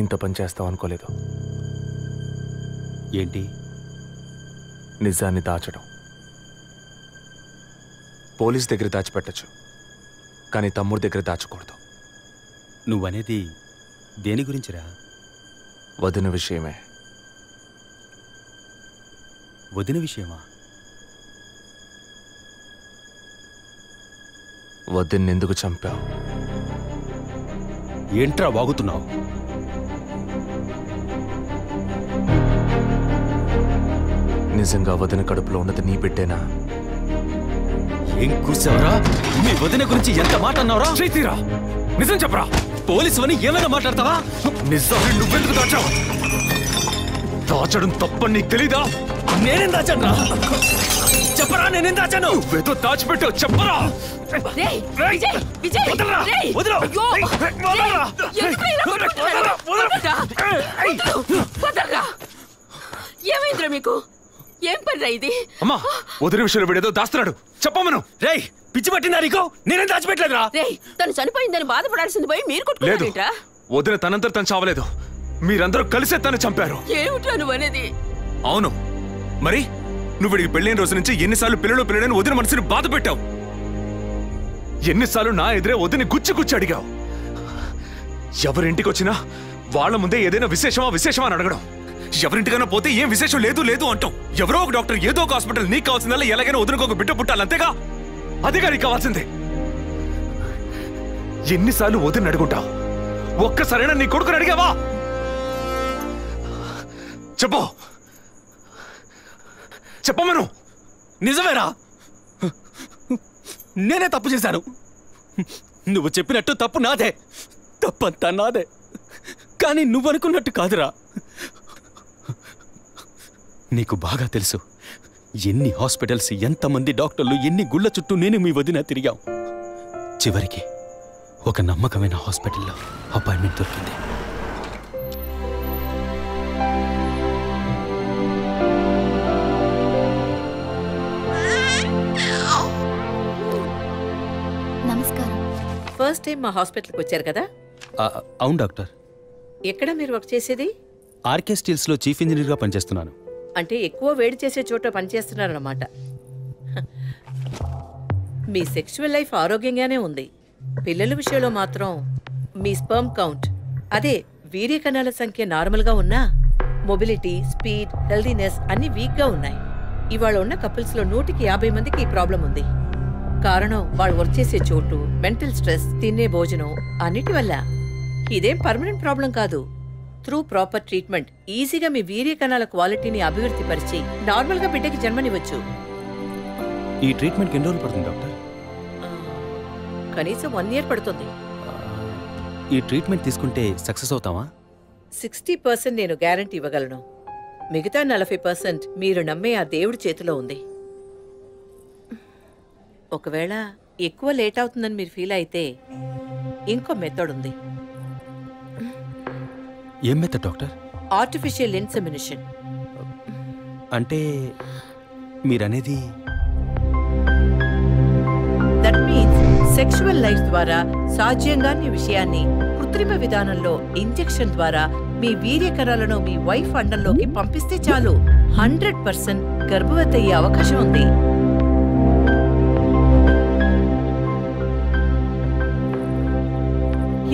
ఇంత పని చేస్తావు అనుకోలేదు. ఏంటి? నిజాన్ని దాచడం. పోలీస్ దగ్గర దాచిపెట్టచ్చు, కానీ తమ్ముడి దగ్గర దాచకూడదు. నువ్వనేది దేని గురించిరా? వదిన విషయమే. వదిన విషయమా? వదిన్నెందుకు చంపావు? ఏంట్రా వాగుతున్నావు? నిజంగా వదిన కడుపులో ఉన్నది నీ బిడ్డేనా? ఏం కూర్చావరా? మీ వదిన గురించి ఎంత మాట అన్నావురా? చేతిరా, నిజం చెప్పరా. పోలీసు అని ఏమైనా మాట్లాడతావా? నిజాన్ని నువ్వెందుకు దాచావు? దాచడం తప్పని నీకు తెలీదా? నేనేం దాచాను? చెప్పరా, నేనేం దాచాను? నువ్వేదో దాచిపెట్టావు, చెప్పరా. ఏమైందిరా మీకు? ఏం పని ఇది? అమ్మా, వదిన విషయంలో వీడేదో దాస్తున్నాడు, చెప్పమను. రేయ్, పిచ్చి పట్టిందా నీకు? నేనేం దాచిపెట్టలేదురా. రేయ్, తను చనిపోయిందని బాధపడాల్సింది పోయి మీరు కొట్టుకున్నారేంట్రా? వదిన తనంతట తను చావలేదు, మీరందరూ కలిసే తను చంపారు. ఏమిట్రా నువ్వు అనేది? అవును, మరి నువ్వు వీడికి పెళ్ళైన రోజు నుంచి ఎన్నిసార్లు పిల్లలని వదిన మనసుని బాధ పెట్టావు? ఎన్నిసార్లు నా ఎదురే వదిని గుచ్చి అడిగావు? ఎవరింటికి వచ్చినా వాళ్ళ ముందే ఏదైనా విశేషమా అని అడగడం. ఎవరింటికైనా పోతే ఏం విశేషం లేదు అంటాం. ఎవరో ఒక డాక్టర్, ఏదో ఒక హాస్పిటల్, నీకు కావాల్సిందల్లా ఎలాగైనా వదినకు ఒక బిడ్డ పుట్టాలి, అంతేగా? అదేగా నీకు కావాల్సిందే. ఎన్నిసార్లు వదిన అడుగుంటావు? ఒక్కసారైనా నీ కొడుకుని అడిగావా? చెప్పమను. నిజమేరా, నేనే తప్పు చేశాను. నువ్వు చెప్పినట్టు తప్పు నాదే, తప్పంతా నాదే. కానీ నువ్వనుకున్నట్టు కాదురా. నీకు బాగా తెలుసు ఎన్ని హాస్పిటల్స్, ఎంతమంది డాక్టర్లు, ఎన్ని గుళ్ళ చుట్టూ నేను మీ వదిన తిరిగాం. చివరికి ఒక నమ్మకమైన హాస్పిటల్లో అపాయింట్మెంట్ దొరికింది. ఫస్ట్ టైం మా హాస్పిటల్కి వచ్చారు కదా? అవును డాక్టర్. ఎక్కడ మీరు వర్క్ చేసేది? ఆర్కే స్టీల్స్లో చీఫ్ ఇంజనీర్గా పనిచేస్తున్నాను. అంటే ఎక్కువ వేడి చేసే చోట పనిచేస్తున్నారన్నమాట. మీ సెక్షువల్ లైఫ్ ఆరోగ్యంగానే ఉంది. పిల్లల విషయంలో మాత్రం మీ స్పర్మ్ కౌంట్, అదే వీర్య కణాల సంఖ్య నార్మల్గా ఉన్నా మొబిలిటీ, స్పీడ్, హెల్దీనెస్ అన్ని వీక్గా ఉన్నాయి. ఇవాళ ఉన్న కపుల్స్లో 150 మందికి ఈ ప్రాబ్లం ఉంది. కారణం వాళ్ళు వర్క్ చేసే చోటు, మెంటల్ స్ట్రెస్, తినే భోజనం అన్నిటి వల్ల. ఇదేం పర్మనెంట్ ప్రాబ్లం కాదు. త్రూ ప్రాపర్ ట్రీట్మెంట్ ఈజీగా మీ వీర్య కణాల క్వాలిటీని అభివృద్ధి పరిచి నార్మల్గా బిడ్డకి జన్మనివ్వచ్చు. ఈ ట్రీట్మెంట్కి ఎన్ని రోజులు పడుతుంది డాక్టర్? కనీసం 1 year పడుతుంది. ఈ ట్రీట్మెంట్ తీసుకుంటే సక్సెస్ అవుతావా? 60% నేను గ్యారంటీ ఇవ్వగలను. మిగతా 40% మీరు నమ్మే ఆ దేవుడి చేతిలో ఉంది. ఒకవేళ ఎక్కువ లేట్ అవుతుందని మీరు ఫీల్ అయితే ఇంకో మెథడ్ ఉంది. ఏం మెథడ్ డాక్టర్? Artificial insemination. అంటే మీరనేది? దట్ మీన్స్ సెక్షువల్ లైఫ్ ద్వారా సాధ్యంగాని విషయాన్ని కృత్రిమ విధానంలో ఇంజెక్షన్ ద్వారా మీ వీర్య కణాలను మీ వైఫ్ అండంలోకి పంపిస్తే చాలు 100% గర్భవతి అయ్యే అవకాశం ఉంది.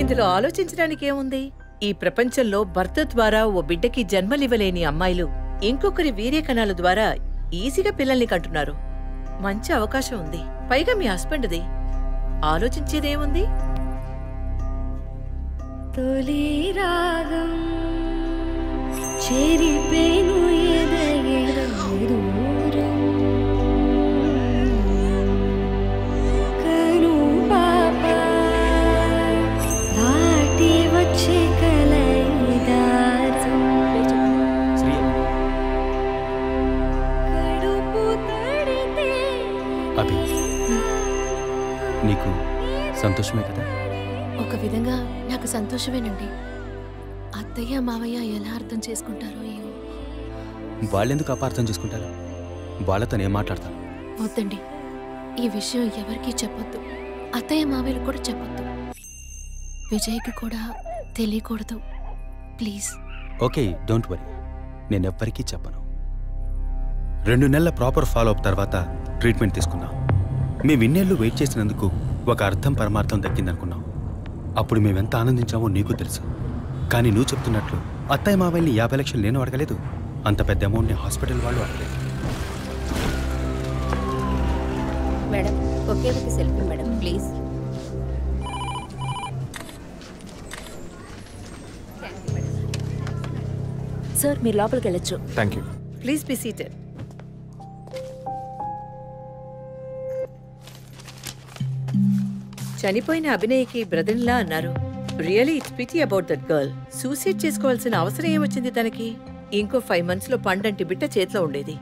ఇందులో ఆలోచించడానికి ఏముంది? ఈ ప్రపంచంలో భర్త ద్వారా ఓ బిడ్డకి జన్మలివ్వలేని అమ్మాయిలు ఇంకొకరి వీర్య కణాల ద్వారా ఈజీగా పిల్లల్ని కంటున్నారు. మంచి అవకాశం ఉంది. పైగా మీ హస్బెండ్ది. ఆలోచించేదేముంది? తొలి రాగం చెరిపేను ఎదగెదూరం కను పాప దాటి వచ్చే కలైదారం కడుపు తడితే. అభి, నీకు సంతోషమే కదా? ఒక విధంగా నాకు సంతోషమేనండి. అత్తయ్య మావయ్య ఎలా అర్థం చేసుకుంటారో ఏమో. వాళ్ళెందుకు అపార్థం చేసుకుంటారు? వాళ్ళతో నేను మాట్లాడతాను. వద్దండి, ఈ విషయం ఎవరికీ చెప్పొద్దు. అత్తయ్య మావయ్యలు కూడా చెప్పొద్దు. విజయ్కి కూడా తెలియకూడదు. ప్లీజ్. Okay, don't worry. నేను ఎవ్వరికీ చెప్పను. 2 నెలల ప్రాపర్ ఫాలో అప్ తర్వాత ట్రీట్మెంట్ తీసుకున్నాం. మేము ఇన్నేళ్ళు వెయిట్ చేసినందుకు ఒక అర్థం పరమార్థం దక్కిందనుకున్నాం. అప్పుడు మేమెంత ఆనందించామో నీకు తెలుసు. కానీ నువ్వు చెప్తున్నట్లు అత్తయ్య మావయ్యని 50 లక్షలు నేను అడగలేదు, అంత పెద్ద అమౌంట్ని హాస్పిటల్ వాళ్ళు అడగలేదు. మేడం ఒకే ఒక సెల్ఫీ మేడం ప్లీజ్. సార్ మీరు లోపలికి వెళ్ళొచ్చు. Thank you. Please be seated. చనిపోయిన అభినయ్కి బ్రదర్లా అన్నారు. Really it's pity about that girl. Suicide చేసుకోవాల్సిన అవసరం ఏమొచ్చింది తనకి? ఇంకో 5 months లో పండంటి బిడ్డ చేతిలో ఉండేది.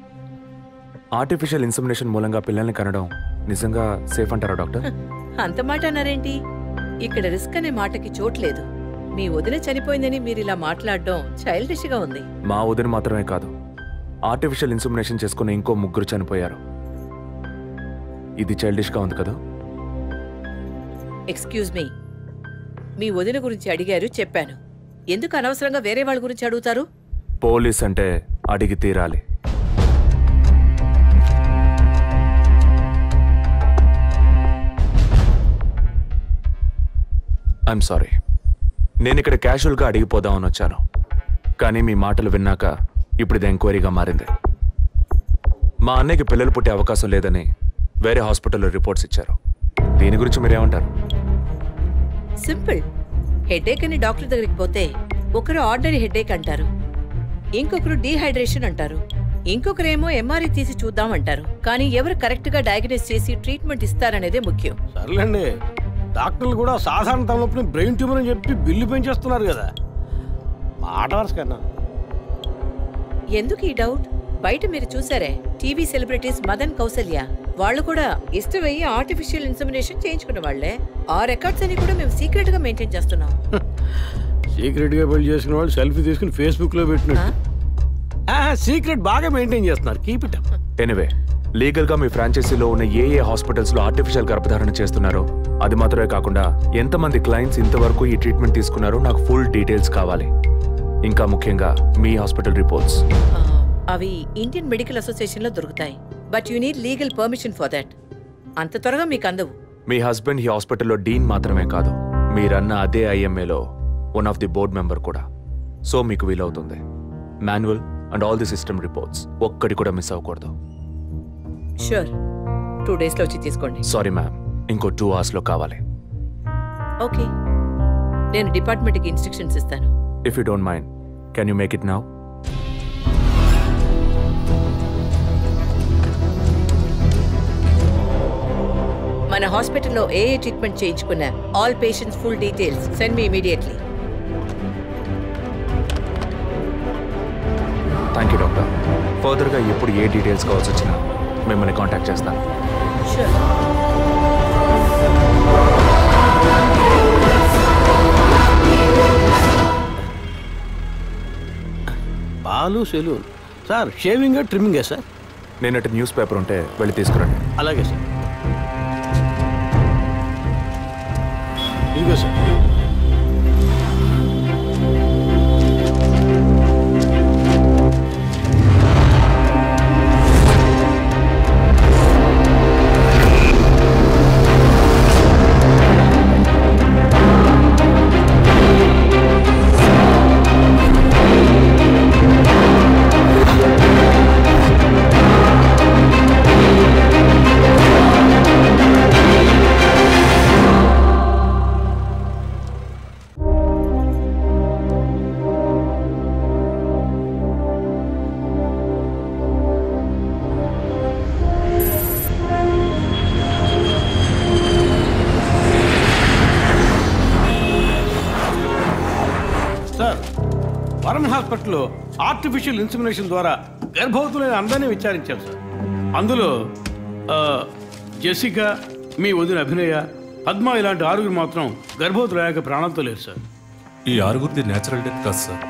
ఆర్టిఫిషియల్ ఇన్సెమినేషన్ మూలంగా పిల్లల్ని కనడం నిజంగా సేఫ్ అంటారా డాక్టర్? అంత మాట అన్నారేంటి? ఇక్కడ రిస్క్ అనే మాటకి చోట్లేదు. మీ వదిన చనిపోయిందని మీరు ఇలా మాట్లాడడం చైల్డిష్ గా ఉంది. మా వదిన మాత్రమే కాదు, ఆర్టిఫిషియల్ ఇన్సెమినేషన్ చేసుకున్న ఇంకో 3 చనిపోయారు. ఇది చైల్డిష్ గా ఉంది కదా? ఎక్స్క్యూజ్ మీ, మీ వదిన గురించి అడిగారు, చెప్పాను. ఎందుకు అనవసరంగా వేరే వాళ్ళ గురించి అడుగుతారు? పోలీస్ అంటే అడిగి తీరాలి. ఐఎమ్ సారీ, నేను ఇక్కడ క్యాజువల్గా అడిగిపోదామని వచ్చాను. కానీ మీ మాటలు విన్నాక ఇప్పుడు ఇది ఎంక్వైరీగా మారింది. మా అన్నయ్యకి పిల్లలు పుట్టే అవకాశం లేదని వేరే హాస్పిటల్లో రిపోర్ట్స్ ఇచ్చారు. దీని గురించి మీరేమంటారు? సింపుల్. హెడేక్ అని డాక్టర్ దగ్గరికి పోతే ఒకరు ఆర్డినరీ హెడేక్ అంటారు, ఇంకొకరు డీహైడ్రేషన్ అంటారు, ఇంకొకరేమో ఎంఆర్ఐ తీసి చూద్దాం అంటారు. కానీ ఎవరు కరెక్ట్ గా డయాగ్నోస్ చేసి ట్రీట్మెంట్ ఇస్తారనేదే ముఖ్యం. సర్లేండి, డాక్టర్లు కూడా సాధారణ తలనొప్పిని బ్రెయిన్ ట్యూమర్ అని చెప్పి బిల్లు పెంచేస్తున్నారు కదా. మాట వరుస కన్నా ఎందుకు ఈ డౌట్? బయట మీరు చూసారే, టీవీ సెలబ్రిటీస్ మదన్ కౌసల్య వాళ్ళు కూడా ఇష్టమయ్యి ఆర్టిఫిషియల్ ఇన్సెమినేషన్ చేయించుకున్న వాళ్లే. ఆ రికార్డ్స్ అని కూడా మేము సీక్రెట్ గా మెయింటైన్ చేస్తున్నాం. సీక్రెట్ గా పెళ్లి చేసిన వాళ్ళు సెల్ఫీ తీసుకుని ఫేస్బుక్ లో పెట్టినట్టు సీక్రెట్ బాగా మెయింటైన్ చేస్తున్నారు. Keep it up. Anyway, legal గా మీ ఫ్రాంచైజీలో ఉన్న ఏ హాస్పిటల్స్ లో ఆర్టిఫిషియల్ గర్భధారణ చేస్తున్నారో అది మాత్రమే కాకుండా ఎంతమంది క్లయింట్స్ ఇంతవరకు ఈ ట్రీట్మెంట్ తీసుకున్నారో నాకు ఫుల్ డీటెయిల్స్ కావాలి. ఇంకా ముఖ్యంగా మీ హాస్పిటల్ రిపోర్ట్స్. అవి ఇండియన్ మెడికల్ అసోసియేషన్ లో దొరుకుతాయి. But you need legal permission for that. అంత త్వరగా మీకు అందవు. మీ హస్బెండ్ ఈ హాస్పిటల్లో డీన్ మాత్రమే కాదు, మీరన్న అదే ఐఎంఏలో one of the board member కూడా. సో మీకు వీలవుతుంది. Manual and all the system reports ఒక్కటి కూడా మిస్ అవ్వకూడదు. షూర్, 2 days లో వచ్చి తీసుకోండి. సారీ మ్యామ్, ఇంకో 2 hours లో కావాలి. ఓకే, నేను డిపార్ట్మెంట్కి ఇన్స్ట్రక్షన్స్ ఇస్తాను. If you don't mind, can you make it now? మన హాస్పిటల్లో ఏ ట్రీట్మెంట్ చేయించుకున్నా all patients full details send me immediately. Thank you doctor. ఫర్దర్గా ఎప్పుడు ఏ డీటెయిల్స్ కావాల్సి వచ్చినా మిమ్మల్ని కాంటాక్ట్ చేస్తాను. షూర్. పాలు saloon sir. Shaving trimming sir. నేనటి న్యూస్ పేపర్ ఉంటే వెళ్ళి తీసుకురండి. అలాగే సార్. ఇదిగో సార్. వరుణ్ హాస్పిటల్లో ఆర్టిఫిషియల్ ఇన్సెమినేషన్ ద్వారా గర్భవతులైన అందరినీ విచారించారు సార్. అందులో జెసికా, మీ వదిన అభినయ, పద్మ ఇలాంటి 6 మాత్రం గర్భవతులయ్యాక ప్రాణంతో లేరు సార్. ఈ 6 నేచురల్ డెత్ కాదు సార్.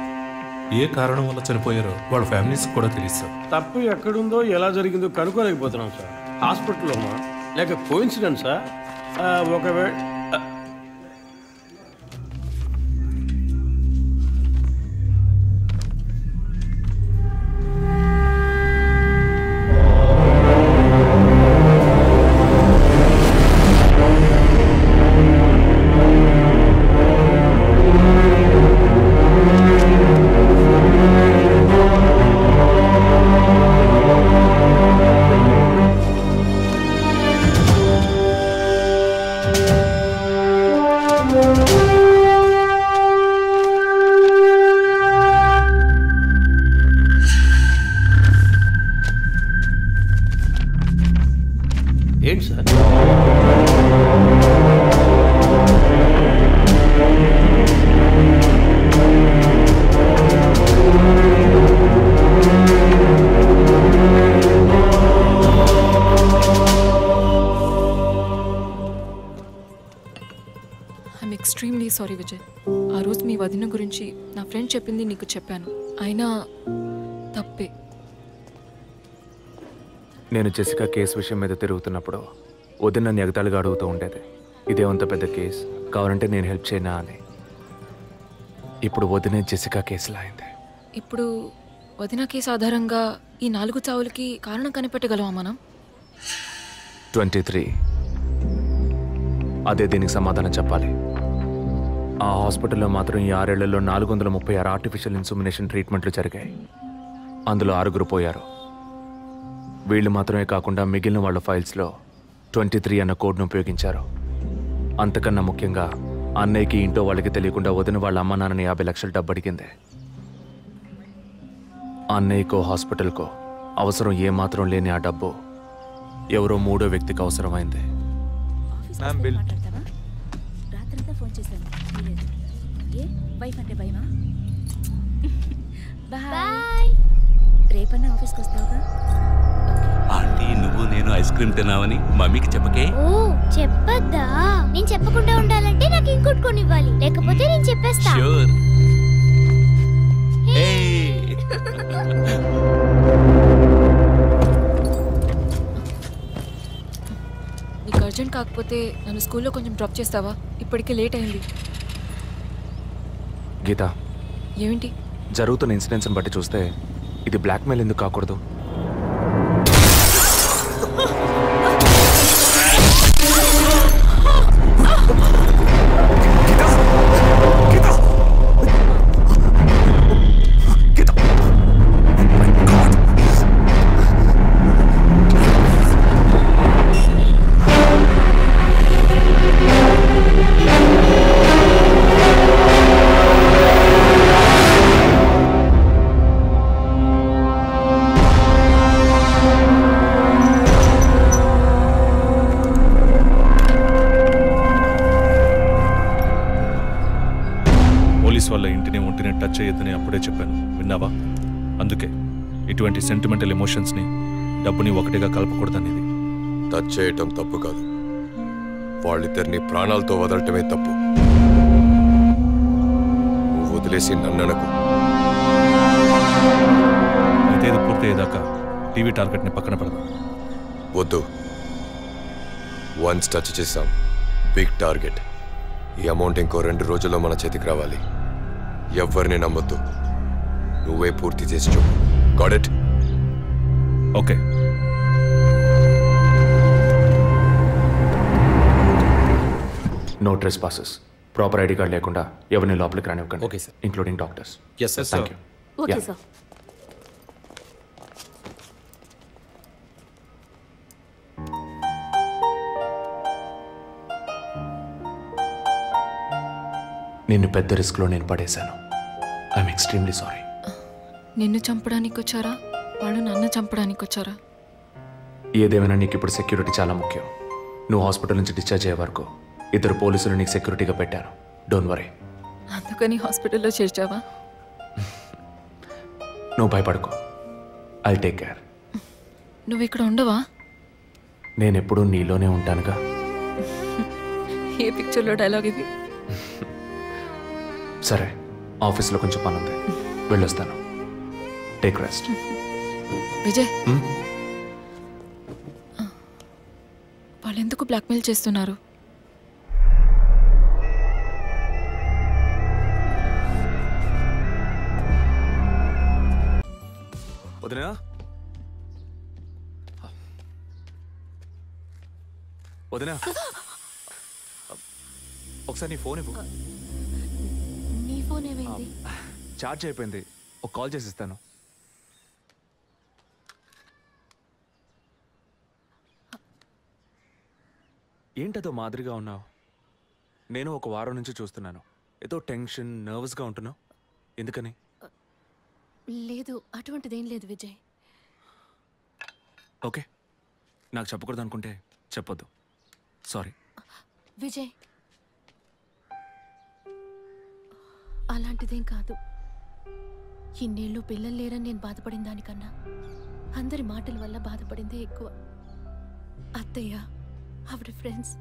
ఏ కారణం వల్ల చనిపోయారో వాళ్ళ ఫ్యామిలీస్ కూడా తెలియదు సార్. తప్పు ఎక్కడుందో ఎలా జరిగిందో కనుక్కోలేకపోతున్నాం సార్. హాస్పిటల్లోమా లేక కోఇన్సిడెన్సా? ఒకవేళ సారీ విజయ్. ఆ రోజు మీ వదిన గురించి నా ఫ్రెండ్ చెప్పింది నీకు చెప్పాను, అయినా తప్పే. నేను జెసికా కేసు విషయం మీద తిరుగుతున్నప్పుడు వదిన నన్ను ఎగతాళిగా అడుగుతూ ఉండేది, ఇదేమంత పెద్ద కేసు, కావాలంటే నేను హెల్ప్ చేయనా అని. ఇప్పుడు వదినే జెసికా కేసులా అయింది. ఇప్పుడు వదిన కేసు ఆధారంగా ఈ 4 చావులకి కారణం కనిపెట్టగలమా మనం? 23. అదే దీనికి సమాధానం చెప్పాలి. ఆ హాస్పిటల్లో మాత్రం ఈ 6 ఏళ్లలో 436 ఆర్టిఫిషియల్ ఇన్సుమినేషన్ ట్రీట్మెంట్లు జరిగాయి. అందులో 6 పోయారు. వీళ్ళు మాత్రమే కాకుండా మిగిలిన వాళ్ళ ఫైల్స్లో 23 అన్న కోడ్ను ఉపయోగించారు. అంతకన్నా ముఖ్యంగా అన్నయ్యకి ఇంట్లో వాళ్ళకి తెలియకుండా వదిన వాళ్ళ అమ్మ నాన్నని 50 లక్షలు డబ్బు అడిగింది. అన్నయ్యకో హాస్పిటల్కో అవసరం ఏమాత్రం లేని ఆ డబ్బు ఎవరో 3వ వ్యక్తికి అవసరమైంది. రాత్రంతా ఫోన్ చేశాను, ఏ వైఫ్ అంటే భయమా? బాయ్. రేపన్నా ఆఫీస్కి వస్తావుగా? ఆంటీ, నువ్వు నేను ఐస్ క్రీమ్ తిన్నావని మమ్మీకి చెప్పకే. ఓ చెప్పద్దా? నేను చెప్పకుండా ఉండాలంటే నాకు ఇంకోటి కొనివ్వాలి, లేకపోతే నేను చెప్పేస్తా. ష్యూర్. నీకు అర్జెంట్ కాకపోతే నన్ను స్కూల్లో కొంచెం డ్రాప్ చేస్తావా? ఇప్పటికే లేట్ అయింది. గీత, ఏమిటి? జరుగుతున్న ఇన్సిడెంట్స్ని బట్టి చూస్తే ఇది బ్లాక్మెయిల్ ఎందుకు కాకూడదు? వాళ్ళ ఇంటిని ఒంటిని టచ్ చేయొద్దని అప్పుడే చెప్పాను, విన్నావా? అందుకే ఇటువంటి సెంటిమెంటల్ ఎమోషన్స్ని డబ్బుని ఒకటిగా కలపకూడదనేది. టచ్ చేయటం తప్పు కాదు, వాళ్ళిద్దరిని ప్రాణాలతో వదలటమే తప్పు. నువ్వు వదిలేసి నన్ననకు. అయితే ఇది పూర్తయ్యేదాకా టీవీ టార్గెట్ని పక్కన పెడదాం. వద్దు, వన్స్ టచ్ చేసాం, బిగ్ టార్గెట్. ఈ అమౌంట్ ఇంకో 2 రోజుల్లో మన చేతికి రావాలి. ఎవరిని నమ్మొద్దు, నువ్వే పూర్తి చేసి చూపు. Got it? Okay. No trespasses. Proper ID card లేకుండా ఎవరిని లోపలికి రానివ్వకండి. Okay sir. Including doctors. Yes sir. Thank you. Okay sir. నిన్ను పెద్ద రిస్క్లో నేను పడేశాను. I'm extremely sorry. నిన్ను చంపడానికి వచ్చారా, వాళ్ళు నన్ను చంపడానికి వచ్చారా? ఏదేమైనా నీకు ఇప్పుడు సెక్యూరిటీ చాలా ముఖ్యం. నువ్వు హాస్పిటల్ నుంచి డిశ్చార్జ్ అయ్యే వరకు 2 పోలీసులు నీకు సెక్యూరిటీగా పెట్టాను. Don't worry. అందుకని హాస్పిటల్లో చేర్చావా? నువ్వు భయపడకు, ఐ టేక్ కేర్. నువ్వు ఇక్కడ ఉండవా? నేను ఎప్పుడూ నీలోనే ఉంటానుగా. ఏ పిక్చర్లో డైలాగ్ ఇది? సరే, ఆఫీస్లో కొంచెం పని ఉంది, వెళ్ళొస్తాను. Take rest. విజయ్, వాళ్ళు ఎందుకు బ్లాక్మెయిల్ చేస్తున్నారు? వదినా, వదినా, ఒకసారి నీ ఫోన్ ఇవ్వు. నీ ఫోన్ ఏమైంది? ఛార్జ్ అయిపోయింది, ఒక కాల్ చేసి ఇస్తాను. ఏంటదో మాదిరిగా ఉన్నావు? నేను ఒక వారం నుంచి చూస్తున్నాను. ఏదో టెన్షన్, నర్వస్గా ఉంటున్నావు. ఎందుకని? లేదు, అటువంటిదేం లేదు విజయ్. ఓకే, నాకు చెప్పకూడదు అనుకుంటే చెప్పొద్దు. సారీ. విజయ్, అలాంటిదేం కాదు. ఇన్నేళ్ళు పిల్లలు లేరని నేను బాధపడిన దానికన్నా అందరి మాటల వల్ల బాధపడిందే ఎక్కువ. అత్తయ్య, ఆవిడ ఫ్రెండ్స్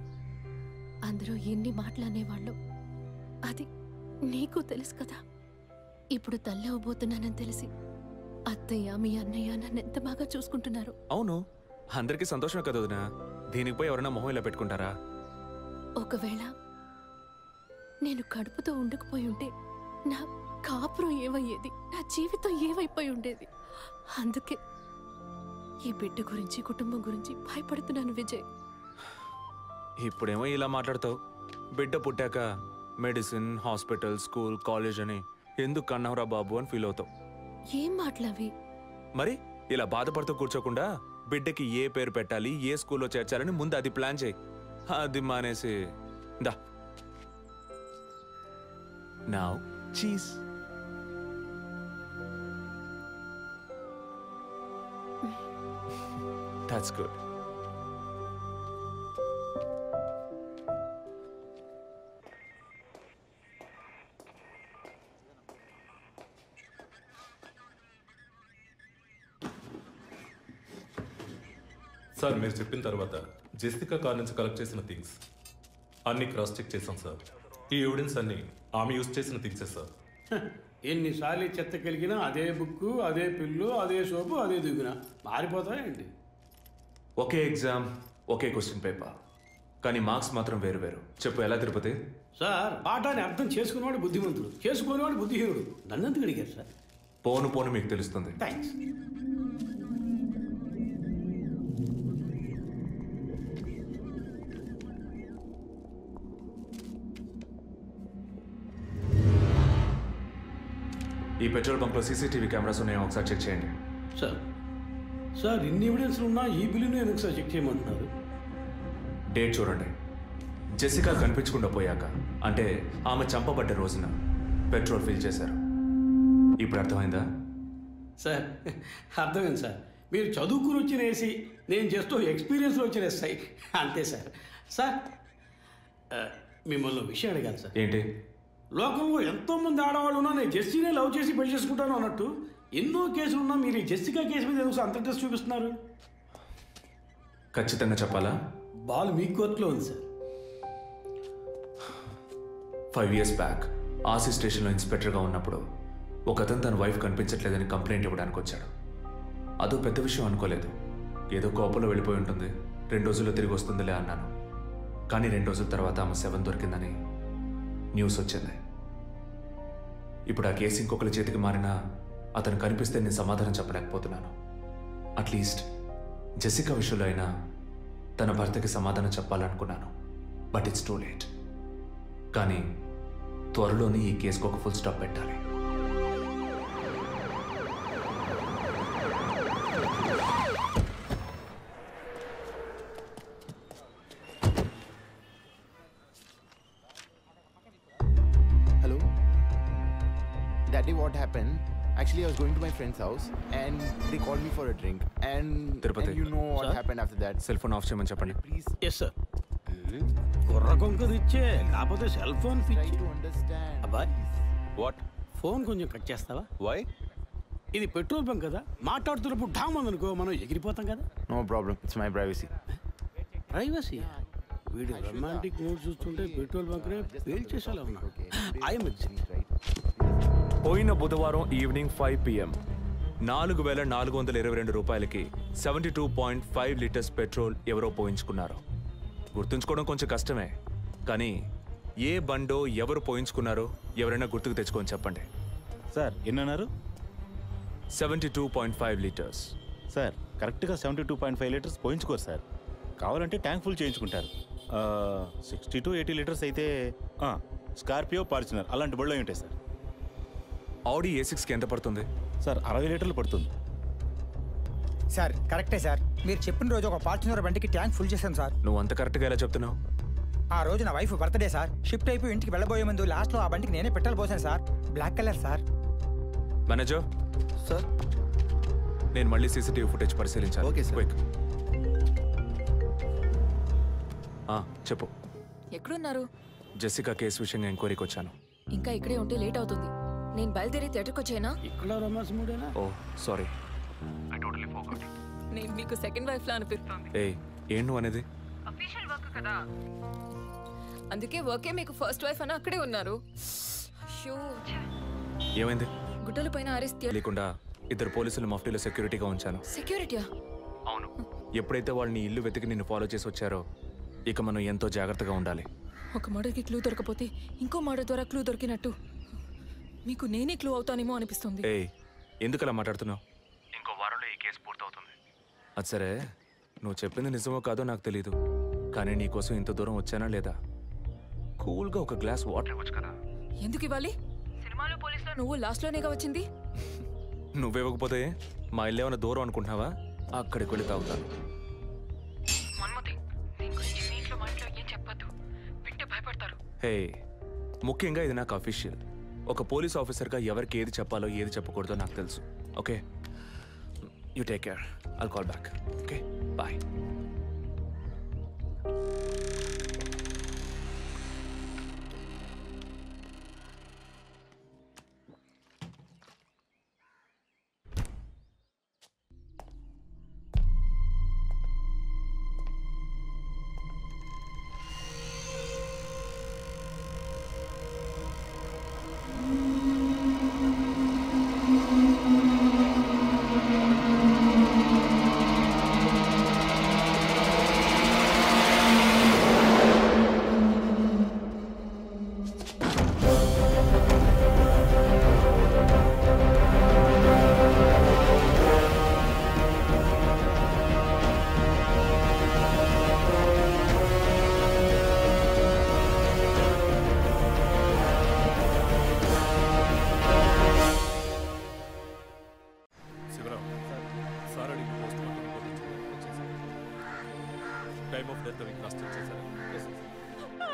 అందరూ ఎన్ని మాటలు అనేవాళ్ళు. అది నీకు తెలుసు కదా. ఇప్పుడు తల్లి అవ్వబోతున్నానని తెలిసి అత్తయ్య మీ అన్నయ్య నన్ను ఎంత బాగా చూసుకుంటున్నారు. అవును, అందరికీ సంతోషమే కదా వదినా. దీనికి పోయి ఎవరైనా మొహం ఇలా పెట్టుకుంటారా? ఒకవేళ నేను కడుపుతో ఉండకపోయి ఉంటే నా కాపురం ఏమయ్యేది, నా జీవితం ఏమైపోయి ఉండేది. అందుకే ఈ బిడ్డ గురించి కుటుంబం గురించి భయపడుతున్నాను విజయ్. ఇప్పుడేమో ఇలా మాట్లాడతావు. బిడ్డ పుట్టాక మెడిసిన్, హాస్పిటల్, స్కూల్, కాలేజ్ అని ఎందుకు కన్నావురా బాబు అని ఫీల్ అవుతావు. ఏం మాటలవి? మరి ఇలా బాధపడుతూ కూర్చోకుండా బిడ్డకి ఏ పేరు పెట్టాలి, ఏ స్కూల్లో చేర్చాలని ముందు అది ప్లాన్ చేయి. అది మానేసి దా నౌ చీజ్. That's good. సార్ మీరు చెప్పిన తర్వాత జెసికా కార్ నుంచి కలెక్ట్ చేసిన థింగ్స్ అన్ని క్రాస్ చెక్ చేశాం సార్. ఈ ఎవిడెన్స్ అన్ని ఆమె యూజ్ చేసిన థింగ్సే సార్. ఎన్నిసార్లు చెత్త కలిగినా అదే బుక్, అదే పిల్లు, అదే సోపు, అదే దిగున మారిపోతాయండి. ఒకే ఎగ్జామ్, ఒకే క్వశ్చన్ పేపర్, కానీ మార్క్స్ మాత్రం వేరు వేరు. చెప్పు ఎలా తిరుపతి? సార్ పాఠాన్ని అర్థం చేసుకునేవాడు బుద్ధిమంతుడు, చేసుకునేవాడు బుద్ధిహీనుడు. నన్నెందుకు అడిగారు సార్? పోను పోను మీకు తెలుస్తుంది. థ్యాంక్స్. ఈ పెట్రోల్ బంక్లో సీసీటీవీ కెమెరాస్ ఉన్నాయో ఒకసారి చెక్ చేయండి. సార్ సార్ ఇన్ని ఎవిడెన్స్లు ఉన్నా ఈ బిల్లును ఎందుకు సార్ చెక్ చేయమంటున్నారు? డేట్ చూడండి. జెసికా కనిపించకుండా పోయాక, అంటే ఆమె చంపబడ్డ రోజున పెట్రోల్ ఫిల్ చేశారు. ఇప్పుడు అర్థమైందా? సార్ అర్థమైంది సార్. మీరు చదువుకుని వచ్చిన ఏసీ, నేను జస్ట్ ఎక్స్పీరియన్స్లో వచ్చిన ఎస్ఐ అంతే సార్. సార్ మిమ్మల్ని విషయం అడిగాను సార్. ఏంటి? లోకంలో ఎంతోమంది ఆడవాళ్ళు ఉన్నా నేను జెస్సీనే లవ్ చేసి పెళ్లి చేసుకుంటాను అన్నట్టు ఎన్నో కేసులు ఉన్నా మీరు ఈ జెస్సికా కేసు మీద ఎందుకు అంత ఇంట్రెస్ట్ చూపిస్తున్నారు? ఖచ్చితంగా చెప్పాలా? బాల్ మీ కోర్టులో ఉంది సార్. 5 years బ్యాక్ ఆర్సీ స్టేషన్లో ఇన్స్పెక్టర్గా ఉన్నప్పుడు ఒక అతను తన వైఫ్ కనిపించట్లేదని కంప్లైంట్ ఇవ్వడానికి వచ్చాడు. అదో పెద్ద విషయం అనుకోలేదు. ఏదో కోపంలో వెళ్ళిపోయి ఉంటుంది, 2 రోజుల్లో తిరిగి వస్తుందిలే అన్నాను. కానీ 2 రోజుల తర్వాత ఆమె శవం దొరికిందని న్యూస్ వచ్చింది. ఇప్పుడు ఆ కేసు ఇంకొకరి చేతికి మారినా అతను కనిపిస్తే నేను సమాధానం చెప్పలేకపోతున్నాను. అట్లీస్ట్ జెసికా విషయంలో అయినా తన భర్తకి సమాధానం చెప్పాలనుకున్నాను. But it's too late. కానీ త్వరలోనే ఈ కేసుకు ఒక ఫుల్ స్టాప్ పెట్టాలి. Hello? Daddy, what happened? Actually, I was going to my friend's house and they called me for a drink. And you know what happened after that. Cell phone off చేయమని చెప్పండి. Please. Yes sir. కుర్ర కొంకది ఇచ్చే కాకపోతే cell phone పిచ్చి. అబ్బాయ్ what? Phone కొంచెం cut చేస్తావా? వై? ఇది పెట్రోల్ బంక్ కదా, మాట్లాడుతున్నప్పుడు ఢామ్ అనుకో మనం ఎగిరిపోతాం కదా. No problem. It's my privacy. Privacy? వీడు రొమాంటిక్ మూడ్ చూస్తుంటే పెట్రోల్ బంక్ రే ఫెయిల్ చేసేలా ఉన్నాడు. ఐఎమ్ పోయిన బుధవారం ఈవినింగ్ 5 PM 4,422 రూపాయలకి 72.5 లీటర్స్ పెట్రోల్ ఎవరో పోయించుకున్నారు. గుర్తుంచుకోవడం కొంచెం కష్టమే, కానీ ఏ బండో ఎవరు పోయించుకున్నారో ఎవరైనా గుర్తుకు తెచ్చుకొని చెప్పండి. సార్ ఎన్నన్నారు? 72.5 లీటర్స్. సార్ కరెక్ట్గా 72.5 లీటర్స్ పోయించుకోరు సార్. కావాలంటే ట్యాంక్ ఫుల్ చేయించుకుంటారు. 60 to 80 లీటర్స్ అయితే స్కార్పియో, ఫార్చునర్ అలాంటి బళ్ళు ఉంటాయి సార్. ఆడి A6కి ఎంత పడుతుంది? సార్ 60 లీటర్లు పడుతుంది. సార్ కరెక్టే సార్. మీరు చెప్పిన రోజు ఒక ఫార్చునర్ బండికి ట్యాంక్ ఫుల్ చేశాను సార్. నువ్వు అంత కరెక్ట్గా ఎలా చెప్తున్నావు? ఆ రోజు నా వైఫ్ బర్త్డే సార్. షిఫ్ట్ అయిపోయి ఇంటికి వెళ్ళబోయే ముందు లాస్ట్లో ఆ బండికి నేనే పెట్రోల్ పోసాను sir. Black colour sir. Manager sir, నేను మళ్ళీ సీసీటీవీ ఫుటేజ్ పరిశీలించాను. Okay sir. క్విక్. చెప్పు. ఎక్కడున్నారు? జెసికా కేసు విషయంగా ఎంక్వైరీకి వచ్చాను. ఇంకా ఇక్కడే ఉంటే లేట్ అవుతుంది. నేను బయలుదేరి థియేటర్కి వచ్చేనా? ఇక్కడ రొమాన్స్ మూడేనా? ఓ సారీ. నేను మీకు సెకండ్ వైఫ్ లా అనిపిస్తుంది. ఏయ్, ఏం నువ్వు అనేది? అందుకే వర్కే మీకు ఫస్ట్ వైఫ్ అని అక్కడే ఉన్నారు. అయ్యో, ఏమైంది? గుడ్డల పైన అరెస్ట్ లేకుండా 2 పోలీసులు మఫ్టీలో సెక్యూరిటీగా ఉంచాను. సెక్యూరిటీయా? అవును. ఎప్పుడైతే వాళ్ళని ఇల్లు వెతికి నిన్ను ఫాలో చేసి వచ్చారో ఇక మనం ఎంతో జాగ్రత్తగా ఉండాలి. ఒక మర్డర్కి క్లూ దొరకపోతే ఇంకో మర్డర్ ద్వారా క్లూ దొరికినట్టు మీకు నేనే క్లూ అవుతానేమో అనిపిస్తుంది. ఏయ్, ఎందుకు అలా మాట్లాడుతున్నావు? ఇంకో వారంలో ఈ కేసు పూర్తవుతుంది. అది సరే, నువ్వు చెప్పింది నిజమో కాదో నాకు తెలీదు, కానీ నీకోసం ఇంత దూరం వచ్చానా లేదా? కూల్గా ఒక గ్లాస్ వాటర్ ఇవ్వచ్చు కదా. ఎందుకు ఇవ్వాలి? సినిమాలో పోలీసులో నువ్వు లాస్ట్లోనేగా వచ్చింది. నువ్వేవ్వకపోతే మా ఇల్లు ఏమైనా దూరం అనుకుంటున్నావా? అక్కడికి వెళ్ళి తాగుతాను. హే, ముఖ్యంగా ఇది నాకు అఫీషియల్. ఒక పోలీస్ ఆఫీసర్గా ఎవరికి ఏది చెప్పాలో ఏది చెప్పకూడదో నాకు తెలుసు. Okay, you take care. I'll call back. Okay, bye.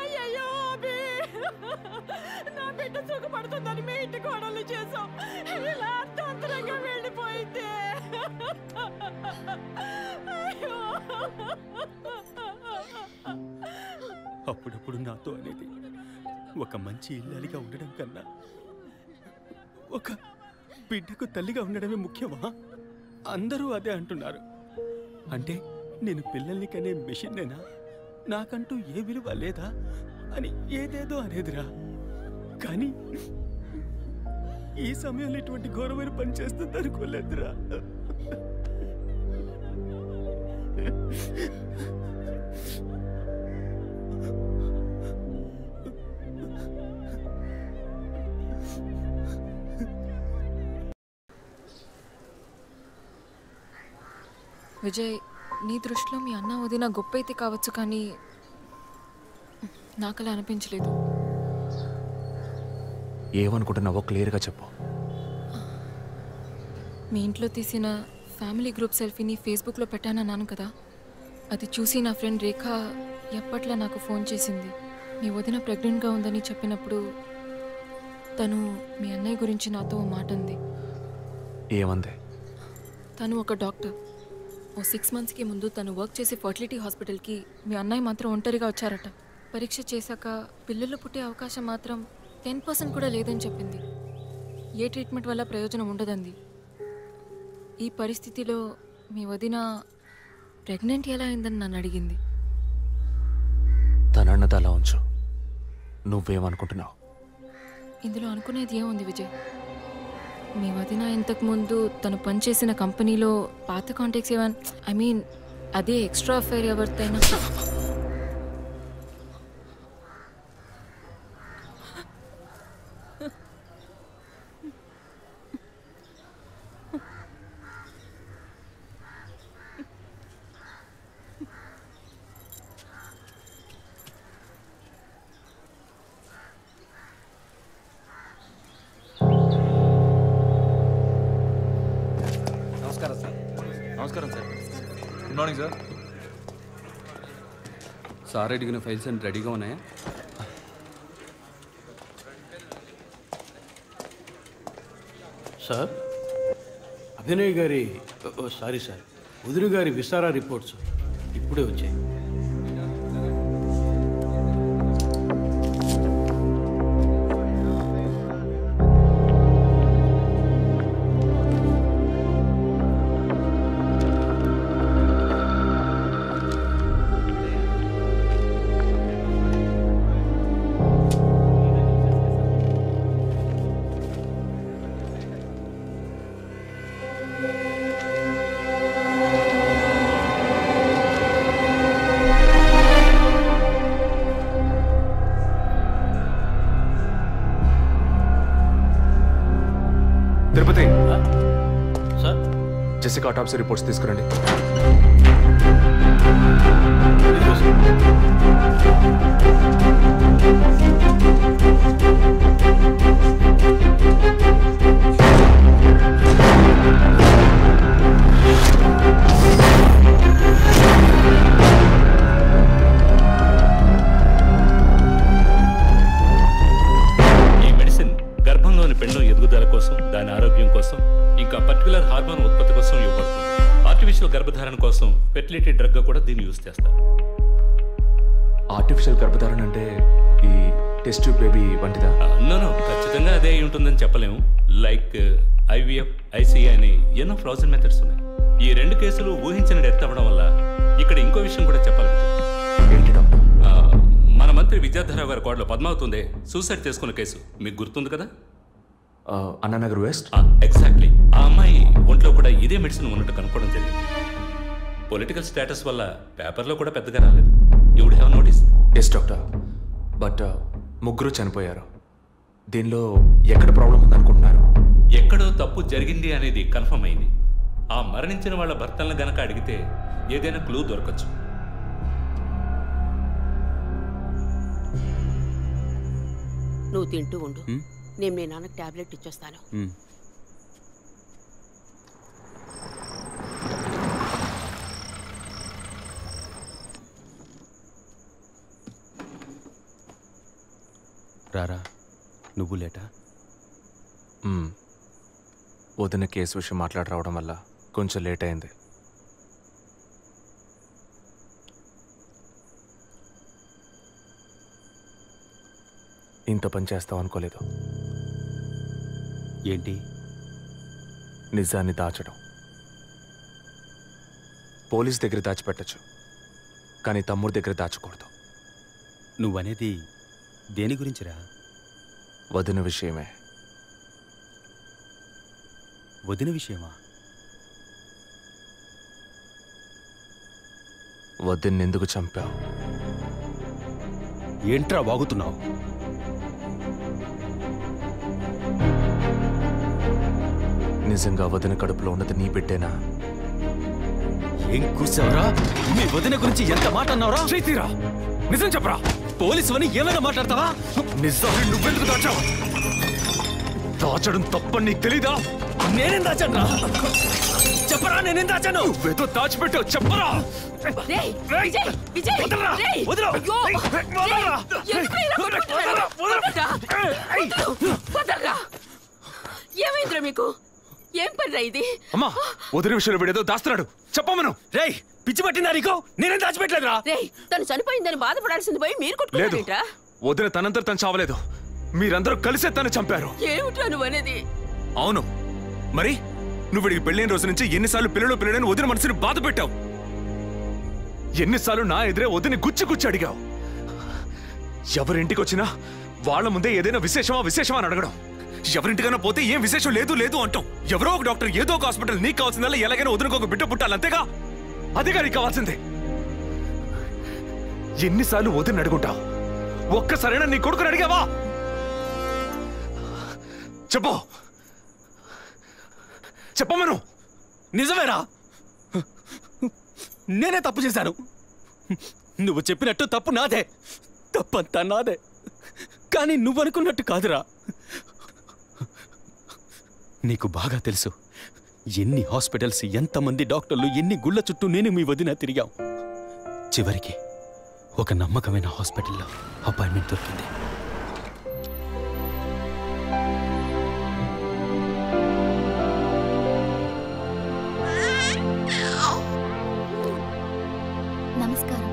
అయ్యయ్యో అభి, నా బిడ్డ సుఖపడుతుందని మీ ఇంటి కోడలు చేసాం. ఇలా అర్థంతరంగా వెళ్ళిపోయింది. అయ్యో, అప్పుడప్పుడు నాతో అనేది ఒక మంచి ఇల్లాలిగా ఉండడం కన్నా ఒక బిడ్డకు తల్లిగా ఉండడమే ముఖ్యమా? అందరూ అదే అంటున్నారు. అంటే నేను పిల్లల్ని కనే మెషిన్నేనా? నాకంటూ ఏ విలువ లేదా అని ఏదేదో అనేదిరా. కానీ ఈ సమయంలో ఇటువంటి ఘోరమైన పని చేస్తుంది అనుకోలేదురా. విజయ్, నీ దృష్టిలో మీ అన్న వదిన గొప్ప అయితే కావచ్చు, కానీ నాకు అలా అనిపించలేదు. ఏమనుకుంటున్నావో క్లియర్గా చెప్పు. మీ ఇంట్లో తీసిన ఫ్యామిలీ గ్రూప్ సెల్ఫీని ఫేస్బుక్లో పెట్టానన్నాను కదా, అది చూసి నా ఫ్రెండ్ రేఖ ఎప్పట్లా నాకు ఫోన్ చేసింది. మీ వదిన ప్రెగ్నెంట్గా ఉందని చెప్పినప్పుడు తను మీ అన్నయ్య గురించి నాతో ఓ మాట అంది. ఏమంది? తను ఒక డాక్టర్. ఓ 6 monthsకి ముందు తను వర్క్ చేసే ఫర్టిలిటీ హాస్పిటల్కి మీ అన్నయ్య మాత్రం ఒంటరిగా వచ్చారట. పరీక్ష చేశాక పిల్లలు పుట్టే అవకాశం మాత్రం 10% కూడా లేదని చెప్పింది. ఏ ట్రీట్మెంట్ వల్ల ప్రయోజనం ఉండదంది. ఈ పరిస్థితిలో మీ వదిన ప్రెగ్నెంట్ ఎలా అయిందని నన్ను అడిగింది. తనన్నది అలా ఉంచు. నువ్వేమనుకుంటున్నావు? ఇందులో అనుకునేది ఏముంది విజయ్? మీ వదిన ఇంతకుముందు తను పనిచేసిన కంపెనీలో పాత కాంటాక్ట్స్ ఏమైనా, అదే ఎక్స్ట్రా అఫైర్ ఎవరితైనా నమస్కారం sir. Good morning sir. Sir అడిగిన ఫైల్స్ అన్ని రెడీగా ఉన్నాయా? సార్, అభినయ్ గారి సారీ సార్, వదిన గారి విసారా రిపోర్ట్స్ ఇప్పుడే వచ్చాయి. తిరుపతి సార్ జెసికా ఆటాప్సీ రిపోర్ట్స్ తీసుకురండి. పిండం ఎదుగుదల కోసం, దాని ఆరోగ్యం కోసం, ఇంకా పర్టికులర్ హార్మోన్ ఉత్పత్తి కోసం ఇవ్వబడుతుంది. ఆర్టిఫిషియల్ గర్భధారణ కోసం ఫెర్టిలిటీ డ్రగ్ గా కూడా దీన్ని యూజ్ చేస్తారు. ఆర్టిఫిషియల్ గర్భధారణ అంటే ఈ టెస్ట్ ట్యూబ్ బేబీ వంటిదా? నో ఖచ్చితంగా అదే అయి ఉంటుందని చెప్పలేము. లైక్ ఐవీఎఫ్, ఐసీఐ అని ఎన్నో ఫ్రోజన్ మెథడ్స్ ఉన్నాయి. ఈ 2 కేసులు ఊహించిన డెత్ అవ్వడం వల్ల ఇక్కడ ఇంకో విషయం కూడా చెప్పాలి. ఏంటి డాక్టర్? మన మంత్రి విద్యాధరరావు గారి కోడలో పద్మావతి సూసైడ్ చేసుకున్న కేసు మీకు గుర్తుంది కదా? అన్నానగర్ వెస్ట్. ఎగ్జాక్ట్లీ. ఆ అమ్మాయి ఒంట్లో కూడా ఇదే మెడిసిన్ ఉన్నట్టు కనుక్కోవడం జరిగింది. పొలిటికల్ స్టేటస్ వల్ల పేపర్లో కూడా పెద్దగా రాలేదు. You would have notice. Yes doctor, but ముగ్గురు చనిపోయారు. దీనిలో ఎక్కడ ప్రాబ్లం ఉందనుకుంటున్నారు? ఎక్కడో తప్పు జరిగింది అనేది కన్ఫర్మ్ అయింది. ఆ మరణించిన వాళ్ళ భర్తలను గనక అడిగితే ఏదైనా క్లూ దొరకచ్చు. నువ్వు తింటూ ఉండు, నేను మీ నాన్నకు టాబ్లెట్ ఇచ్చొస్తాను. రారా, నువ్వు లేటా? వదిన కేసు విషయం మాట్లాడి రావడం వల్ల కొంచెం లేట్ అయింది. ఇంత పని చేస్తావు అనుకోలేదు. ఏంటి? నిజాన్ని దాచడం. పోలీస్ దగ్గర దాచిపెట్టచ్చు, కానీ తమ్ముడి దగ్గర దాచకూడదు. నువ్వనేది దేని గురించిరా? వదిన విషయమే. వదిన విషయమా? వదిన్ని ఎందుకు చంపావు? ఏంట్రా వాగుతున్నావు? నిజంగా వదిన కడుపులో ఉన్నది నీ బిడ్డేనా? ఏం కూర్చావరా? మీ వదిన గురించి ఎంత మాట అన్నావురా? చేతిరా, నిజం చెప్పరా. పోలీసు అని ఏమైనా మాట్లాడతావా? నిజాన్ని నువ్వెందుకు దాచావు? దాచడం తప్పని నీకు తెలీదా? నేనేం దాచాను? చెప్పరా, నేనేం దాచాను? నువ్వేదో దాచిపెట్టావు, చెప్పరా. ఏమైందిరా మీకు? ఏం పనిరా ఇది? అమ్మా, వదిన విషయంలో వీడేదో దాస్తున్నాడు, చెప్పమను. రేయ్, పిచ్చి పట్టిందా నీకు? నేనేం దాచిపెట్టలేదురా. రేయ్, తను చనిపోయిందని బాధపడాల్సింది పోయి మీరు కొట్టుకున్నారేంట్రా? వదిన తనంతట తను చావలేదు, మీరందరూ కలిసే తను చంపారు. ఏమిట్రా నువ్వు అనేది? అవును, మరి నువ్వు వీడికి పెళ్ళైన రోజు నుంచి ఎన్నిసార్లు పిల్లలని వదిన మనసుని బాధ పెట్టావు? ఎన్నిసార్లు నా ఎదురే వదిని గుచ్చి అడిగావు? ఎవరింటికి వచ్చినా వాళ్ళ ముందే ఏదైనా విశేషమా అని అడగడం. ఎవరింటికైనా పోతే ఏం విశేషం లేదు అంటాం. ఎవరో ఒక డాక్టర్, ఏదో ఒక హాస్పిటల్, నీకు కావాల్సిందల్లా ఎలాగైనా వదినకు ఒక బిడ్డ పుట్టాలి, అంతేగా? అదేగా నీకు కావాల్సిందే. ఎన్నిసార్లు వదిన అడుగుంటావు? ఒక్కసారైనా నీ కొడుకుని అడిగావా? చెప్పమను. నిజమేరా, నేనే తప్పు చేశాను. నువ్వు చెప్పినట్టు తప్పు నాదే, తప్పంతా నాదే. కానీ నువ్వనుకున్నట్టు కాదురా. నీకు బాగా తెలుసు ఎన్ని హాస్పిటల్స్, ఎంతమంది డాక్టర్లు, ఎన్ని గుళ్ళ చుట్టూ నేను మీ వదిన తిరిగాం. చివరికి ఒక నమ్మకమైన హాస్పిటల్లో అపాయింట్మెంట్ దొరికింది. నమస్కారం.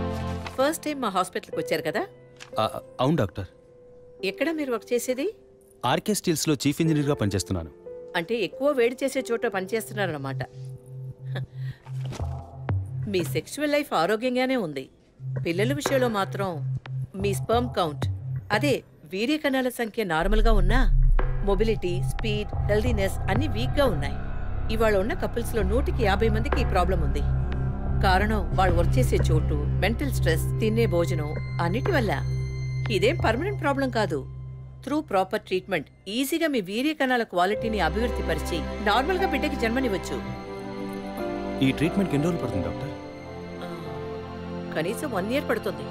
ఫస్ట్ టైం మా హాస్పిటల్కి వచ్చారు కదా? అవును డాక్టర్. ఎక్కడ మీరు వర్క్ చేసేది? ఆర్కే స్టీల్స్లో చీఫ్ ఇంజనీర్గా పనిచేస్తున్నాను. అంటే ఎక్కువ వేడి చేసే చోట పనిచేస్తున్నారన్నమాట. మీ సెక్షువల్ లైఫ్ ఆరోగ్యంగానే ఉంది. పిల్లల విషయంలో మాత్రం మీ స్పర్మ్ కౌంట్, అదే వీర్య కణాల సంఖ్య నార్మల్గా ఉన్నా మొబిలిటీ, స్పీడ్, హెల్దీనెస్ అన్ని వీక్గా ఉన్నాయి. ఇవాళ ఉన్న కపుల్స్లో 150 మందికి ఈ ప్రాబ్లం ఉంది. కారణం వాళ్ళు వర్క్ చేసే చోటు, మెంటల్ స్ట్రెస్, తినే భోజనం అన్నిటి వల్ల. ఇదేం పర్మనెంట్ ప్రాబ్లం కాదు. త్రూ ప్రాపర్ ట్రీట్మెంట్ ఈజీగా మీ వీర్య కణాల క్వాలిటీని అభివృద్ధి పరిచి నార్మల్ గా బిడ్డకి జన్మనివ్వచ్చు. ఈ ట్రీట్మెంట్కి ఎన్ని రోజులు పడుతుంది డాక్టర్? కనీసం 1 year పడుతుంది.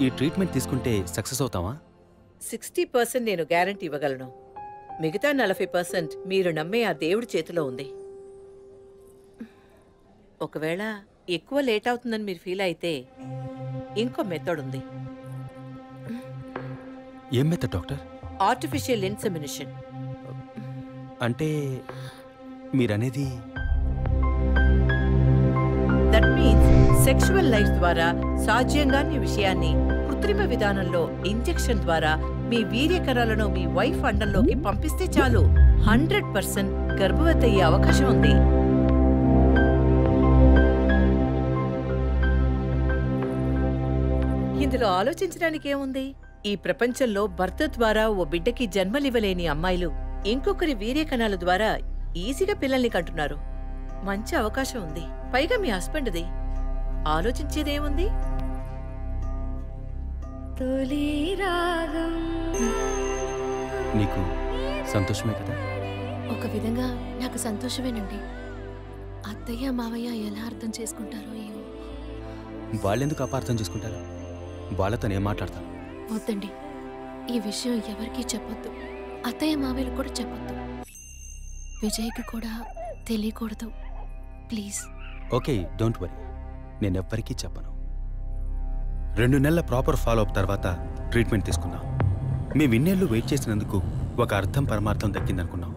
ఈ ట్రీట్మెంట్ తీసుకుంటే సక్సెస్ అవుతావా? 60% నేను గ్యారంటీ ఇవ్వగలను. మిగతా 40% మీరు నమ్మే ఆ దేవుడి చేతిలో ఉంది. ఒకవేళ ఎక్కువ లేట్ అవుతుందని మీరు ఫీల్ అయితే ఇంకో మెథడ్ ఉంది. ఏం మెథడ్ డాక్టర్? Artificial insemination. అంటే మీరనేది? దట్ మీన్స్ సెక్షువల్ లైఫ్ ద్వారా సాధ్యంగాని విషయాన్ని కృత్రిమ విధానంలో ఇంజెక్షన్ ద్వారా మీ వీర్యకణాలను మీ వైఫ్ అండంలోకి పంపిస్తే చాలు 100% గర్భవతి అయ్యే అవకాశం ఉంది. ఇందులో ఆలోచించడానికి ఏముంది? ఈ ప్రపంచంలో భర్త ద్వారా ఓ బిడ్డకి జన్మలివ్వలేని అమ్మాయిలు ఇంకొకరి వీర్యకణాల ద్వారా ఈజీగా పిల్లల్ని కంటున్నారు. మంచి అవకాశం ఉంది. పైగా మీ హస్బెండ్ది. ఆలోచించేదేముంది? నీకు సంతోషమే కదా? ఒక విధంగా నాకు సంతోషమేనండి. అత్తయ్య మావయ్య ఎలా అర్థం చేసుకుంటారో ఏమో. వాళ్ళెందుకు అపార్థం చేసుకుంటారు? వాళ్ళతో నేను మాట్లాడతాను. వద్దండి, ఈ విషయం ఎవరికీ చెప్పొద్దు. అత్తయ్య మావయ్యలు కూడా చెప్పొద్దు. విజయ్కి కూడా తెలియకూడదు, ప్లీజ్. Okay, don't worry. నేను ఎవ్వరికీ చెప్పను. 2 నెలల ప్రాపర్ ఫాలోఅప్ తర్వాత ట్రీట్మెంట్ తీసుకున్నాం. మేము ఇన్నేళ్ళు వెయిట్ చేసినందుకు ఒక అర్థం పరమార్థం దక్కిందనుకున్నాం.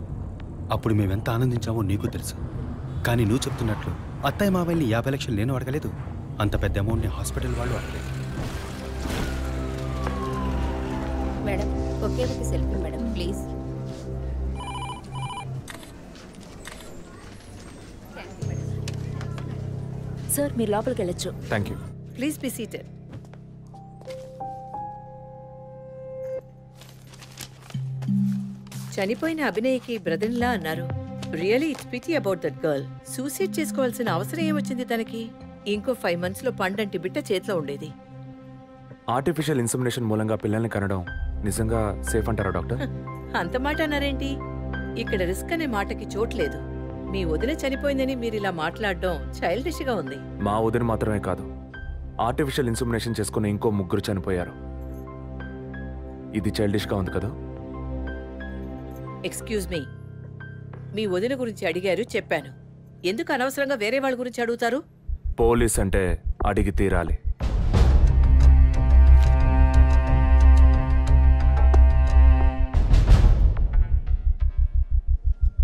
అప్పుడు మేమెంత ఆనందించామో నీకు తెలుసు. కానీ నువ్వు చెప్తున్నట్లు అత్తయ్య మావయ్యని 50 లక్షలు నేను అడగలేదు. అంత పెద్ద అమౌంట్ని హాస్పిటల్ వాళ్ళు అడగలేదు. మేడం, ఒకే ఒక సెల్ఫీ మేడం, ప్లీజ్. సార్, మీరు లోపలికి వెళ్ళొచ్చు. Thank you. Please be seated. చనిపోయిన అభినయకి బ్రదర్లా అన్నారు. Really it's pity about that girl. Suicide చేసుకోవాల్సిన అవసరం ఏమొచ్చింది తనకి? ఇంకో 5 months లో పండంటి బిడ్డ చేతిలో ఉండేది. ఆర్టిఫిషియల్ ఇన్సెమినేషన్ మూలంగా పిల్లల్ని కనడం నిజంగా సేఫ్ అంటారా డాక్టర్? అంత మాట అన్నారేంటి? ఇక్కడ రిస్క్ అనే మాటకి చోట్లేదు. మీ వదిన చనిపోయిందని మీరు ఇలా మాట్లాడడం చైల్డిష్ గా ఉంది. మా వదిన మాత్రమే కాదు, ఆర్టిఫిషియల్ ఇన్సెమినేషన్ చేసుకున్న ఇంకో 3 చనిపోయారు. ఇది చైల్డిష్ గా ఉంది కదా? ఎక్స్క్యూజ్ మీ, మీ వదిన గురించి అడిగారు, చెప్పాను. ఎందుకు అనవసరంగా వేరే వాళ్ళ గురించి అడుగుతారు? పోలీస్ అంటే అడిగి తీరాలి.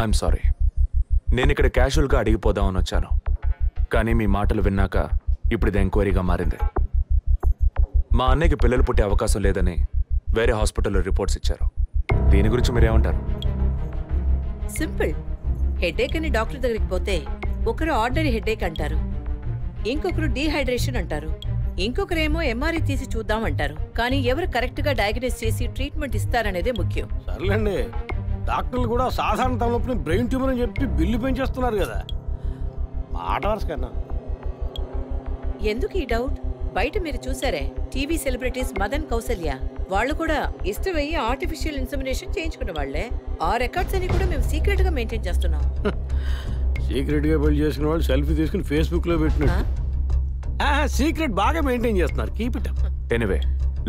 ఐఎమ్ సారీ, నేను ఇక్కడ క్యాజువల్గా అడిగిపోదామని వచ్చాను. కానీ మీ మాటలు విన్నాక ఇప్పుడు ఇది ఎంక్వైరీగా మారింది. మా అన్నయ్యకి పిల్లలు పుట్టే అవకాశం లేదని వేరే హాస్పిటల్లో రిపోర్ట్స్ ఇచ్చారు. దీని గురించి మీరేమంటారు? సింపుల్. హెడేక్ అని డాక్టర్ దగ్గరికి పోతే ఒకరు ఆర్డినరీ హెడేక్ అంటారు, ఇంకొకరు డీహైడ్రేషన్ అంటారు, ఇంకొకరేమో ఎంఆర్ఐ తీసి చూద్దాం అంటారు. కానీ ఎవరు కరెక్ట్ గా డయాగ్నోస్ చేసి ట్రీట్మెంట్ ఇస్తారనేదే ముఖ్యం. సర్లేండి, డాక్టర్లు కూడా సాధారణ తలనొప్పిని బ్రెయిన్ ట్యూమర్ అని చెప్పి బిల్లు పెంచేస్తున్నారు కదా. మాటవర్స్ కన్నా ఎందుకు ఈ డౌట్? బయట మీరు చూసారే, టీవీ సెలబ్రిటీస్ మదన్ కౌసల్య వాళ్ళు కూడా ఇష్టమయ్యి ఆర్టిఫిషియల్ ఇన్సెమినేషన్ చేయించుకున్న వాళ్లే. ఆ రికార్డ్స్ అని కూడా మేము సీక్రెట్ గా మెయింటైన్ చేస్తున్నాం. సీక్రెట్ గా బిల్డ్ చేసిన వాళ్ళు సెల్ఫీ తీసుకుని ఫేస్బుక్ లో పెట్టినట్టు సీక్రెట్ బాగా మెయింటైన్ చేస్తున్నారు. Keep it up. Anyway,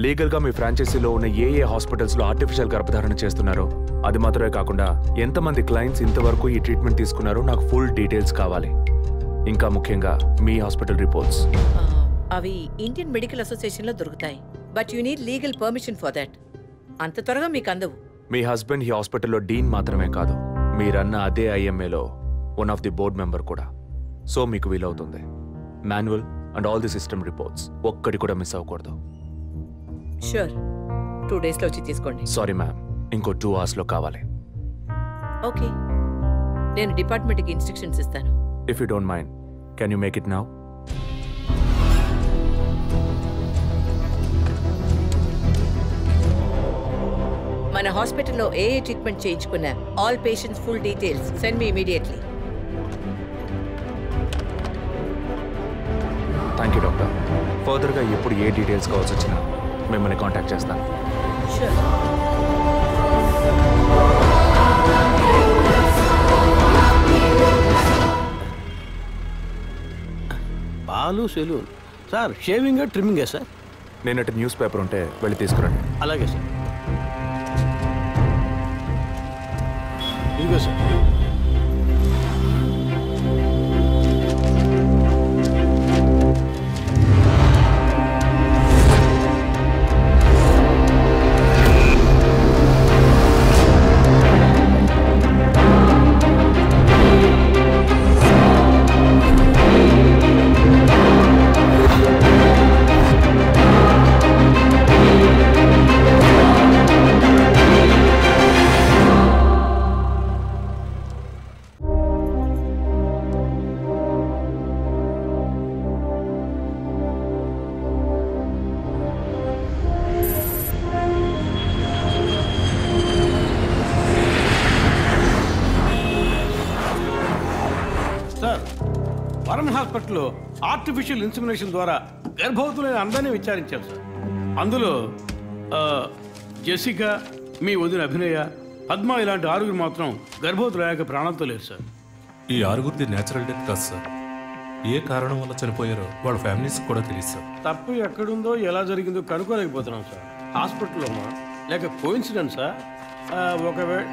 legal గా మీ ఫ్రాంచైజీలో ఉన్న ఏ హాస్పిటల్స్ లో ఆర్టిఫిషియల్ గర్భధారణ చేస్తున్నారో అది మాత్రమే కాకుండా ఎంతమంది క్లయింట్స్ ఇంతవరకు ఈ ట్రీట్మెంట్ తీసుకున్నారో నాకు ఫుల్ డీటెయిల్స్ కావాలి. ఇంకా ముఖ్యంగా మీ హాస్పిటల్ రిపోర్ట్స్. అవి ఇండియన్ మెడికల్ అసోసియేషన్ లో దొరుకుతాయి. But you need legal permission for that. అంత త్వరగా మీకు అందవు. మీ హస్బెండ్ ఈ హాస్పిటల్లో డీన్ మాత్రమే కాదు, మీరన్న అదే ఐఎంఏలో one of the board member కూడా. సో మీకు వీలవుతుంది. Manual and all the system reports ఒక్కటి కూడా మిస్ అవ్వకూడదు. షూర్, 2 days లో వచ్చి తీసుకోండి. సారీ మ్యామ్, ఇంకో 2 hours లో కావాలి. ఓకే, నేను డిపార్ట్మెంట్కి ఇన్స్ట్రక్షన్స్ ఇస్తాను. If you don't mind, can you make it now? మన హాస్పిటల్లో ఏ ట్రీట్మెంట్ చేయించుకున్నా all patients full details send me immediately. Thank you doctor. ఫర్దర్గా ఎప్పుడు ఏ డీటెయిల్స్ కావాల్సి వచ్చినా మిమ్మల్ని కాంటాక్ట్ చేస్తాను. పాలు సెలూన్ సార్, షేవింగ్ ట్రిమ్మింగే సార్? నేనటి న్యూస్ పేపర్ ఉంటే వెళ్ళి తీసుకురండి. అలాగే సార్. ఇదిగో సార్. వరం హాస్పిటల్లో ఆర్టిఫిషియల్ ఇన్సెమినేషన్ ద్వారా గర్భవతులైన అందరినీ విచారించాం సార్. అందులో జెసికా, మీ వదిన అభినయ, పద్మ ఇలాంటి 6 మాత్రం గర్భవతులయ్యాక ప్రాణంతో లేరు సార్. ఈ 6 న్యాచురల్ డెత్ కాదు సార్. ఏ కారణం వల్ల చనిపోయారో వాళ్ళ ఫ్యామిలీస్ కూడా తెలియదు సార్. తప్పు ఎక్కడుందో ఎలా జరిగిందో కనుక్కోలేకపోతున్నాం సార్. హాస్పిటల్లోమా లేక కోఇన్సిడెన్సా? ఒకవేళ